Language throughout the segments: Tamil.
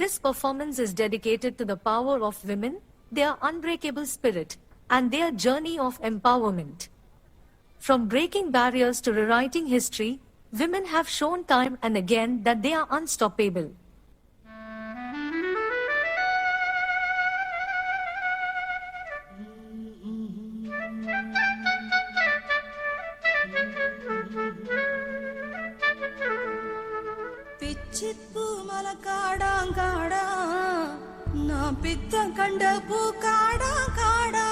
This performance is dedicated to the power of women, their unbreakable spirit, and their journey of empowerment. From breaking barriers to rewriting history, women have shown time and again that they are unstoppable. பிச்சிப்பூ மலக்காடாங்காடா நான் பித்த கண்ட பூ காடா காடா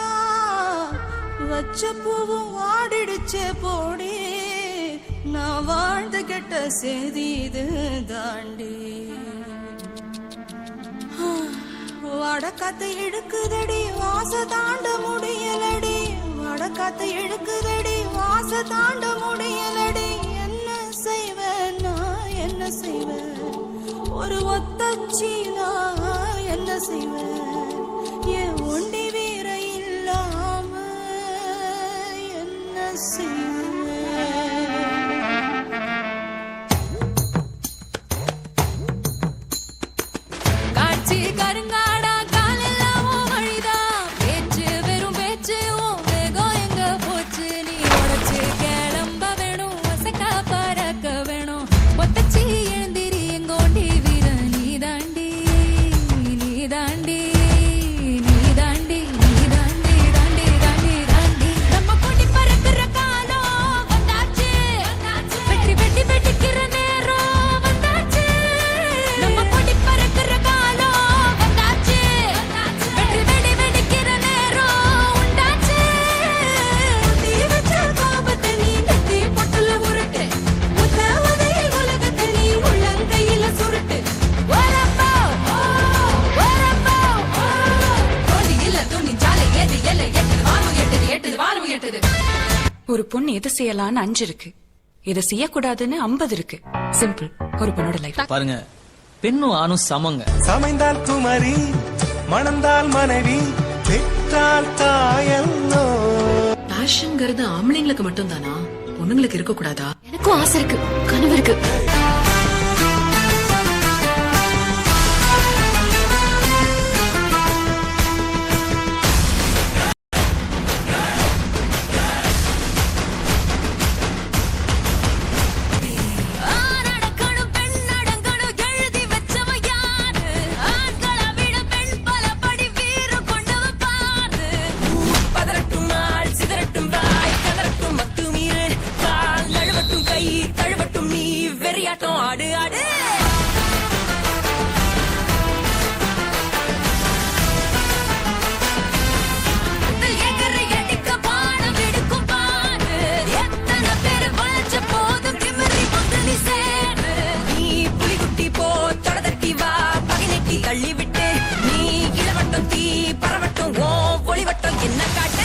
வச்ச பூவும் வாடிடுச்சே போடி நான் வாழ்ந்து கெட்ட செய்தி இது தாண்டி வடக்காத்து இழுக்குதடி வாச தாண்ட முடியலடி வடக்காத்து இழுக்குதடி வாச தாண்ட முடியலடி என்ன செய்வேன் நான் என்ன செய்வேன் ஒரு ஒத்தச்சினா என்ன செய்வேன் என் ஒண்டி வீர இல்லாம என்ன செய்வேன் காட்சி கருங்காடா காலெல்லாம் வழிதான் பேச்சு வெறும் பேச்சு வேகம் எங்க போச்சு நீ உடச்சு கிளம்ப வேணும் வசக்கா பறக்க வேணும் ஒத்தச்சி எழுந்திரி எங்கோண்டி வீர நீ தாண்டி நீ தாண்டி நீ தாண்டி நீ தாண்டி தாண்டி தாண்டி தாண்டி நம்ம கொண்டி பறக்கிற காலம் வந்தாச்சு வெற்றி வெட்டி வெட்டிக்கிற நேரம் வந்தாச்சு நம்ம கொண்டி பறக்கிற காலம் வந்தாச்சு வெற்றி வெடி வெடிக்கிற நேரம் உண்டாச்சு நீ வச்ச கோபத்தை நீ கத்தி பொட்டுல உருட்டு முத்தவதையில் உலகத்தை நீ உள்ளங்கையில சுருட்டு வரப்போ வரப்போ கொடியில துணி ஜாலை ஏது எல்லை எட்டுது வானம் எட்டுது எட்டுது வானம் எட்டுது ஒரு பொண்ணு எதை செய்யலான்னு 5 இருக்கு, எதை செய்யக்கூடாதுன்னு 50 இருக்கு. சிம்பிள். ஒரு பொண்ணோட லைஃப் பாருங்க, பெண்ணும் ஆணும் சமங்க. சமைந்தால் குமரி, மணந்தால் மனைவி, பெற்றால் தாயல்லோ. பேஷன்ங்கிறது ஆம்பளைங்களுக்கு மட்டும் தானா, பொண்ணுங்களுக்கு இருக்க கூடாதா? எனக்கும் ஆசை இருக்கு, கனவு இருக்கு. ஆனடக்கணும் பெண்ணடங்கணும் எழுதி வச்சவ யாரு ஆண்களை விட பெண் பல படி வீறு கொண்டவ பாரு பதறட்டும் ஆள் சிதறட்டும் வாய் கதறட்டும் மத்து மீறு கால் நழுவட்டும் கை தழுவட்டும் நீ வெறியாட்டம் ஆடு ஆடு தள்ளிவிட்டு நீ இளவட்டம் தீ பரவட்டும் ஓ ஒளிவட்டம் என்ன காட்டு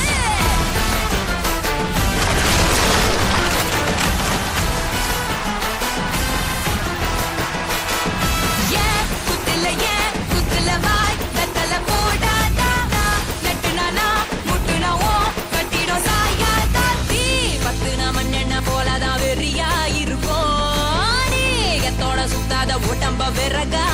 குத்துல வாய் தத்தல போடாதா நட்டுனா முட்டுனா ஓ கட்டிடும் சாயாதா தீ பத்துனா மண்ணெண்ண போலதான் வெறியா இருக்கும் நீ எத்தோட சுத்தாத உடம்ப விறகா